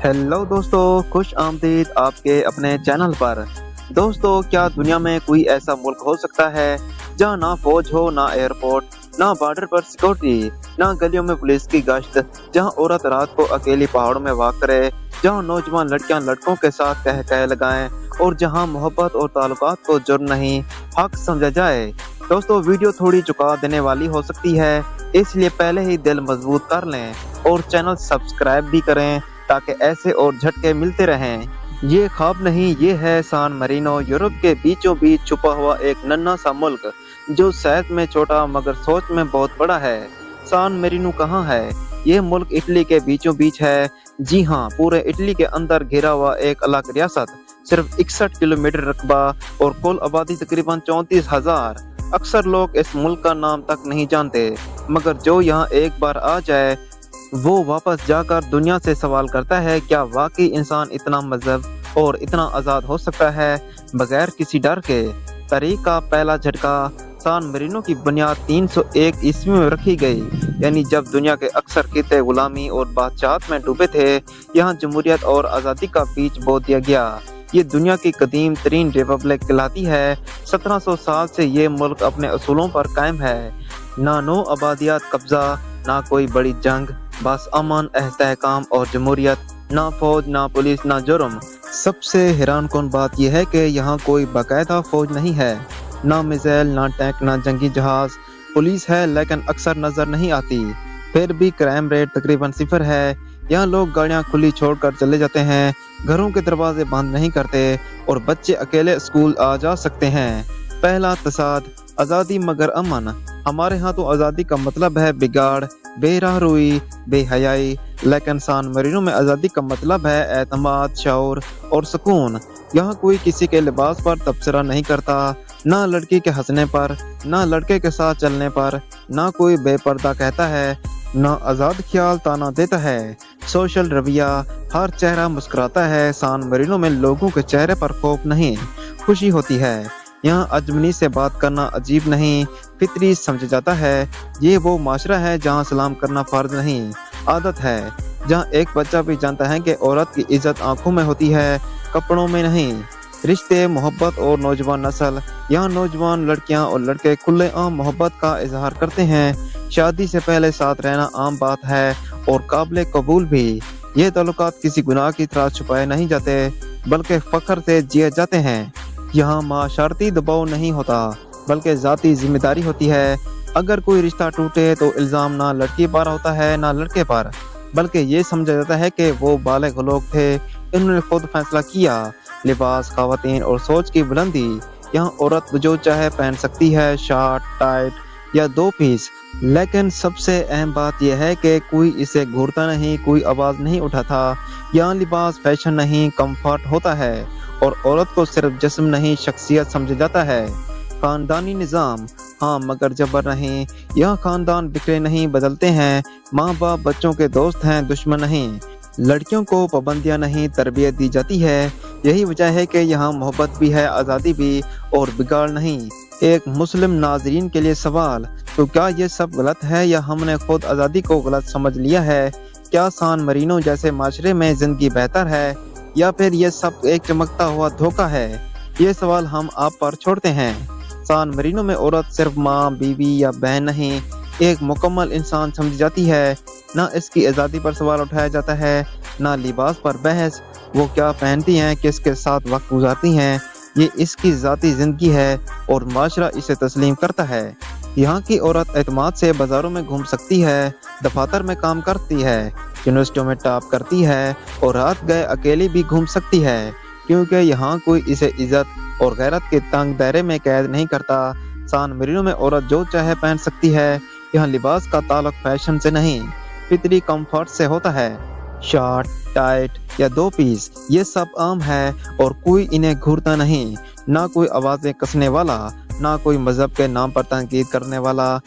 Hello दोस्तों, खुश आमदीद आपके अपने चैनल पर। दोस्तों, क्या दुनिया में कोई ऐसा मुल्क हो सकता है जहां ना फौज हो, ना एयरपोर्ट, ना बॉर्डर पर सिक्योरिटी, ना गलियों में पुलिस की गश्त, जहां औरत रात को अकेली पहाड़ों में वॉक करे, जहां नौजवान लड़कियां लड़कों के साथ कह कह लगाएं और जहां मोहब्बत और ताल्लुकात को जुर्म नहीं हक समझा जाए। दोस्तों, वीडियो थोड़ी चुका देने वाली हो सकती है, इसलिए पहले ही दिल मजबूत कर लें और चैनल सब्सक्राइब भी करें ताकि ऐसे और झटके मिलते रहें। ये ख्वाब नहीं, ये है सान मरीनो, यूरोप के बीचों बीच छुपा हुआ एक नन्हा सा मुल्क जो शायद में छोटा मगर सोच में बहुत बड़ा है। सान मरीनो कहाँ है? ये मुल्क इटली के बीचों बीच है। जी हाँ, पूरे इटली के अंदर घिरा हुआ एक अलग रियासत, सिर्फ 61 किलोमीटर रकबा और कुल आबादी तकरीबन 34,000। अक्सर लोग इस मुल्क का नाम तक नहीं जानते, मगर जो यहाँ एक बार आ जाए वो वापस जाकर दुनिया से सवाल करता है, क्या वाकई इंसान इतना मजहब और इतना आज़ाद हो सकता है बगैर किसी डर के। तारीख का पहला झटका। सान मरीनो की बुनियाद 301 ईस्वी में रखी गई, यानी जब दुनिया के अक्सर खिते गुलामी और बादशाहत में डूबे थे, यहाँ जमहूरियत और आज़ादी का बीज बो दिया गया। ये दुनिया की कदीम तरीन रिपब्लिक कहलाती है। 1700 साल से ये मुल्क अपने असूलों पर कायम है। ना नो आबादियात कब्जा, ना कोई बड़ी जंग, बस अमन, एहतकाम और जमहूरियत। ना फौज, ना पुलिस, ना जुर्म। सबसे हैरानकुन बात यह है कि यहाँ कोई बाकायदा फौज नहीं है, ना मिसाइल, ना टैंक, ना जंगी जहाज। पुलिस है लेकिन अक्सर नजर नहीं आती। फिर भी क्राइम रेट तकरीबन 0 है। यहाँ लोग गाड़ियाँ खुली छोड़कर चले जाते हैं, घरों के दरवाजे बंद नहीं करते और बच्चे अकेले स्कूल आ जा सकते हैं। पहला तसाद, आज़ादी मगर अमन। हमारे यहाँ तो आज़ादी का मतलब है बिगाड़, बेराहरुई, बेहयाई, लेकिन सान मरीनो में आज़ादी का मतलब है एतमाद, शऊर और सुकून। यहाँ कोई किसी के लिबास पर तबसरा नहीं करता, ना लड़की के हंसने पर, ना लड़के के साथ चलने पर, ना कोई बेपर्दा कहता है, ना आज़ाद ख्याल ताना देता है। सोशल रवैया, हर चेहरा मुस्कुराता है। सान मरीनो में लोगों के चेहरे पर खौफ नहीं, खुशी होती है। यहाँ अजमनी से बात करना अजीब नहीं, फितरी समझा जाता है। ये वो माशरा है जहाँ सलाम करना फर्ज नहीं, आदत है। जहाँ एक बच्चा भी जानता है कि औरत की इज्जत आंखों में होती है, कपड़ों में नहीं। रिश्ते, मोहब्बत और नौजवान नस्ल। यहाँ नौजवान लड़कियाँ और लड़के खुलेआम मोहब्बत का इजहार करते हैं। शादी से पहले साथ रहना आम बात है और काबिल कबूल भी। ये ताल्लुकात किसी गुनाह की तरह छुपाए नहीं जाते, बल्कि फख्र से जिए जाते हैं। यहाँ माशरती दबाव नहीं होता, बल्कि ज़ाती जिम्मेदारी होती है। अगर कोई रिश्ता टूटे तो इल्ज़ाम ना लड़की पर होता है ना लड़के पर, बल्कि ये समझा जाता है कि वो बालिग लोग थे, इन्होंने खुद फैसला किया। लिबास, ख़वातीन और सोच की बुलंदी। यहाँ औरत जो चाहे पहन सकती है, शर्ट, टाइट या 2 पीस। लेकिन सबसे अहम बात यह है कि कोई इसे घूरता नहीं, कोई आवाज़ नहीं उठाता। यहाँ लिबास फैशन नहीं, कंफर्ट होता है और औरत को सिर्फ जिस्म नहीं शख्सियत समझा जाता है। खानदानी निज़ाम, हाँ मगर जबर नहीं। यहाँ खानदान बिखरे नहीं, बदलते हैं। माँ बाप बच्चों के दोस्त हैं, दुश्मन नहीं। लड़कियों को पाबंदियाँ नहीं, तरबियत दी जाती है। यही वजह है कि यहाँ मोहब्बत भी है, आज़ादी भी और बिगाड़ नहीं। एक मुस्लिम नाजरीन के लिए सवाल, तो क्या ये सब गलत है या हमने खुद आज़ादी को गलत समझ लिया है? क्या सान मरीनो जैसे माशरे में ज़िंदगी बेहतर है या फिर ये सब एक चमकता हुआ धोखा है? ये सवाल हम आप पर छोड़ते हैं। सान मरीनो में औरत सिर्फ माँ, बीवी या बहन नहीं, एक मुकम्मल इंसान समझी जाती है। ना इसकी आज़ादी पर सवाल उठाया जाता है, ना लिबास पर बहस। वो क्या पहनती हैं, किसके साथ वक्त गुजारती हैं, ये इसकी ज़ाती ज़िंदगी है और माशरा इसे तस्लीम करता है। यहाँ की औरत एतमाद से बाज़ारों में घूम सकती है, दफातर में काम करती है, यूनिवर्सिटियों में टॉप करती है और रात गए अकेली भी घूम सकती है, क्योंकि यहाँ कोई इसे इज्जत और गैरत के तंग दायरे में कैद नहीं करता। सान मरीनो में औरत जो चाहे पहन सकती है। यहाँ लिबास का ताल्लुक फैशन से नहीं, फितरी कंफर्ट से होता है। शर्ट, टाइट या 2 पीस, ये सब आम है और कोई इन्हें घूरता नहीं। ना कोई आवाज़ें कसने वाला, ना कोई मजहब के नाम पर तनकीद करने वाला।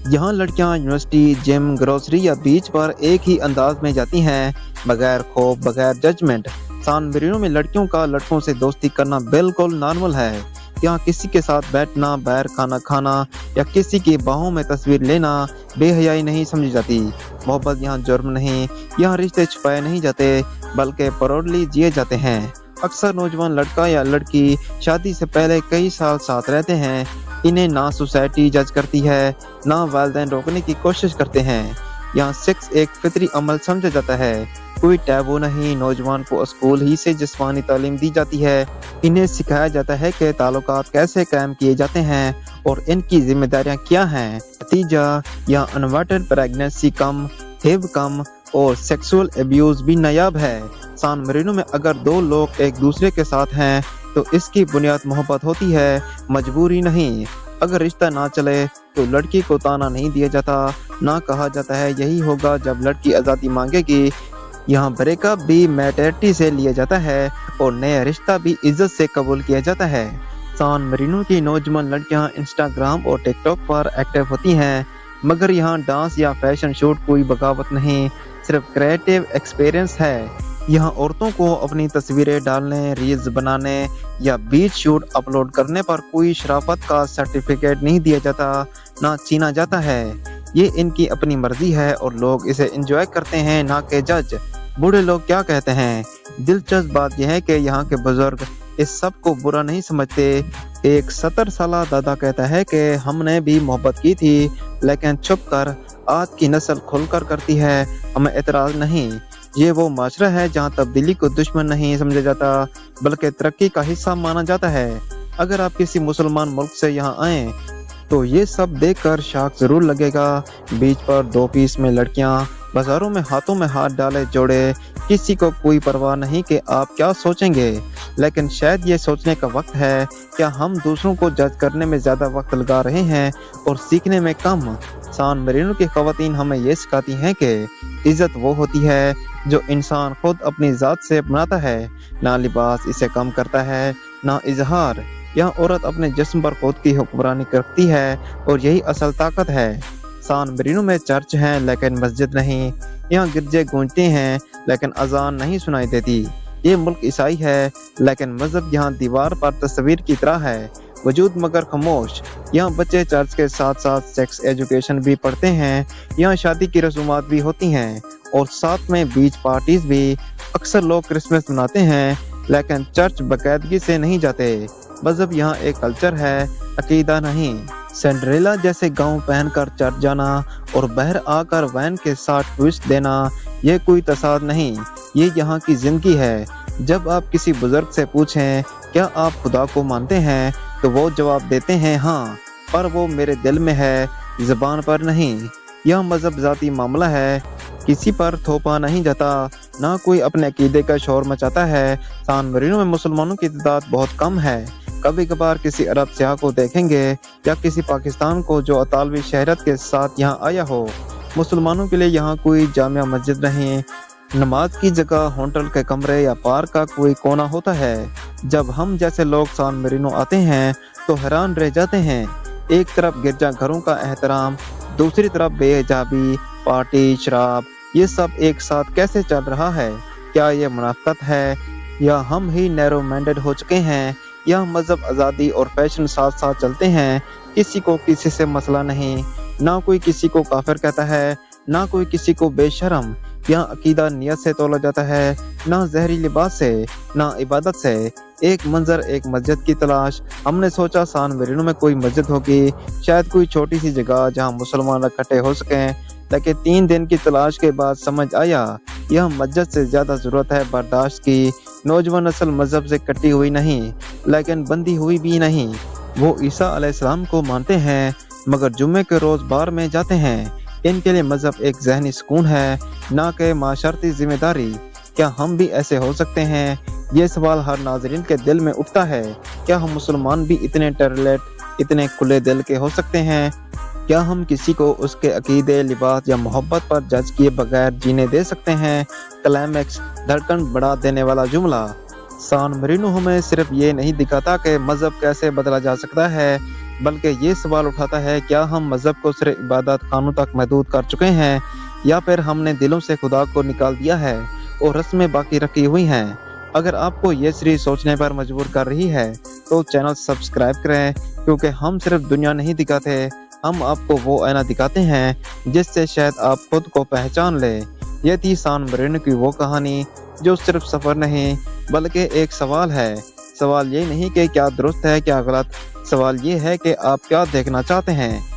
यहाँ लड़कियाँ यूनिवर्सिटी, जिम, ग्रोसरी या बीच पर एक ही अंदाज में जाती हैं, बगैर खौफ, बगैर जजमेंट। सान मरीनो में लड़कियों का लड़कों से दोस्ती करना बिल्कुल नॉर्मल है। यहाँ किसी के साथ बैठना, बाहर खाना खाना या किसी की बाहों में तस्वीर लेना बेहयाई नहीं समझी जाती। मोहब्बत यहाँ जुर्म नहीं, यहाँ रिश्ते छुपाए नहीं जाते बल्कि प्राउडली जिए जाते हैं। अक्सर नौजवान लड़का या लड़की शादी से पहले कई साल साथ रहते हैं। इन्हें ना सोसाइटी जज करती है, ना वालिदैन रोकने की कोशिश करते हैं। यहाँ सेक्स एक फितरी अमल समझा जाता है, कोई टैबू नहीं। नौजवान को स्कूल ही से जिस्मानी तालीम दी जाती है। इन्हें सिखाया जाता है कि ताल्लुकात कैसे कायम किए जाते हैं और इनकी जिम्मेदारियां क्या हैं। नतीजा यहाँ अनवांटेड प्रेगनेंसी कम, हिब कम और सेक्सुअल एब्यूज भी नायाब है। सान मरीनो में अगर दो लोग एक दूसरे के साथ हैं तो इसकी बुनियाद मोहब्बत होती है, मजबूरी नहीं। अगर रिश्ता ना चले तो लड़की को ताना नहीं दिया जाता, ना कहा जाता है यही होगा जब लड़की आज़ादी मांगेगी। यहाँ ब्रेकअप भी मैटरिटी से लिया जाता है और नया रिश्ता भी इज्जत से कबूल किया जाता है। सान मरीनो की नौजवान लड़कियाँ इंस्टाग्राम और टिकटॉक पर एक्टिव होती हैं, मगर यहाँ डांस या फैशन शूट कोई बगावत नहीं, सिर्फ क्रिएटिव एक्सपीरियंस है। यहाँ औरतों को अपनी तस्वीरें डालने, रील्स बनाने या बीच शूट अपलोड करने पर कोई शराफत का सर्टिफिकेट नहीं दिया जाता, ना छीना जाता है। ये इनकी अपनी मर्जी है और लोग इसे एंजॉय करते हैं, ना कि जज। बूढ़े लोग क्या कहते हैं? दिलचस्प बात यह है कि यहाँ के बुजुर्ग इस सब को बुरा नहीं समझते। एक 70 साला दादा कहता है कि हमने भी मोहब्बत की थी लेकिन छुप कर, आज की नस्ल खुलकर करती है, हमें एतराज नहीं। ये वो माशरा है जहाँ तब्दीली को दुश्मन नहीं समझा जाता बल्कि तरक्की का हिस्सा माना जाता है। अगर आप किसी मुसलमान मुल्क से यहाँ आए तो ये सब देखकर शॉक जरूर लगेगा। बीच पर 2 पीस में लड़कियाँ, बाजारों में हाथों में हाथ डाले जोड़े, किसी को कोई परवाह नहीं कि आप क्या सोचेंगे। लेकिन शायद ये सोचने का वक्त है, क्या हम दूसरों को जज करने में ज़्यादा वक्त लगा रहे हैं और सीखने में कम। सान मरीनो की ख़वातीन हमें ये सिखाती हैं कि इज़्ज़त वो होती है जो इंसान खुद अपनी ज़ात से बनाता है, ना लिबास इसे कम करता है, ना इजहार। यहाँ औरत अपने जिस्म पर खुद की हुक्मरानी करती है और यही असल ताकत है। सान मरीनो में चर्च हैं लेकिन मस्जिद नहीं, यहाँ गिरजे गूंजते हैं लेकिन अजान नहीं सुनाई देती। ये मुल्क ईसाई है लेकिन मजहब यहाँ दीवार पर तस्वीर की तरह है, वजूद मगर खामोश। यहाँ बच्चे चर्च के साथ साथ सेक्स एजुकेशन भी पढ़ते हैं, यहाँ शादी की रसूमात भी होती हैं और साथ में बीच पार्टीज भी। अक्सर लोग क्रिसमस मनाते हैं लेकिन चर्च बाकायदगी से नहीं जाते। मजहब यहाँ एक कल्चर है, अकीदा नहीं। सिंड्रेला जैसे गाउन पहनकर चर्च जाना और बाहर आकर वैन के साथ ट्विस्ट देना, ये कोई तसाद नहीं, ये यहाँ की जिंदगी है। जब आप किसी बुजुर्ग से पूछें क्या आप खुदा को मानते हैं तो वो जवाब देते हैं हाँ, पर वो मेरे दिल में है, ज़बान पर नहीं। यह मजहब ज़ाती मामला है, किसी पर थोपा नहीं जाता, ना कोई अपने अकीदे का शोर मचाता है। सान मरीनो में मुसलमानों की तादाद बहुत कम है। कभी कभार किसी अरब सियाह को देखेंगे या किसी पाकिस्तान को जो अतालवी शहरत के साथ यहाँ आया हो। मुसलमानों के लिए यहाँ कोई जामिया मस्जिद नहीं, नमाज की जगह होटल के कमरे या पार्क का कोई कोना होता है। जब हम जैसे लोग सान मरीनो आते हैं तो हैरान रह जाते हैं। एक तरफ गिरजा घरों का एहतराम, दूसरी तरफ बेहिजाबी, पार्टी, शराब, ये सब एक साथ कैसे चल रहा है? क्या ये मुनाफिकत है या हम ही नैरो माइंडेड हो चुके हैं? यह मजहब आज़ादी और फैशन साथ साथ चलते हैं, किसी को किसी से मसला नहीं, ना कोई किसी को काफिर कहता है, ना कोई किसी को बेशरम। यहाँ अकीदा नियत से तोला जाता है, ना जहरी लिबास से, ना इबादत से। एक मंजर, एक मस्जिद की तलाश। हमने सोचा सान मरीनो में कोई मस्जिद होगी, शायद कोई छोटी सी जगह जहाँ मुसलमान इकट्ठे हो सकें, लेकिन 3 दिन की तलाश के बाद समझ आया यह मस्जिद से ज्यादा जरूरत है बर्दाश्त की। नौजवान नस्ल मजहब से कटी हुई नहीं लेकिन बंधी हुई भी नहीं। वो ईसा अलैहिस्सलाम को मानते हैं मगर जुम्मे के रोज बार में जाते हैं। इनके लिए मजहब एक जहनी सुकून है, ना कि माशरती जिम्मेदारी। क्या हम भी ऐसे हो सकते हैं? ये सवाल हर नाज़रीन के दिल में उठता है। क्या हम मुसलमान भी इतने टर्लेट, इतने खुले दिल के हो सकते हैं? क्या हम किसी को उसके अकीदे, लिबास या मोहब्बत पर जज किए बगैर जीने दे सकते हैं? क्लाइमैक्स, धड़कन बढ़ा देने वाला जुमला। सान मरीनो हमें सिर्फ ये नहीं दिखाता कि मजहब कैसे बदला जा सकता है, बल्कि ये सवाल उठाता है क्या हम मजहब को सिर्फ इबादत खानों तक महदूद कर चुके हैं या फिर हमने दिलों से खुदा को निकाल दिया है और रस्में बाकी रखी हुई हैं। अगर आपको ये सीरीज सोचने पर मजबूर कर रही है तो चैनल सब्सक्राइब करें, क्योंकि हम सिर्फ दुनिया नहीं दिखाते, हम आपको वो आईना दिखाते हैं जिससे शायद आप खुद को पहचान लें। ये थी सान मरीनो की वो कहानी जो सिर्फ सफ़र नहीं बल्कि एक सवाल है। सवाल ये नहीं कि क्या दुरुस्त है क्या गलत, सवाल ये है कि आप क्या देखना चाहते हैं।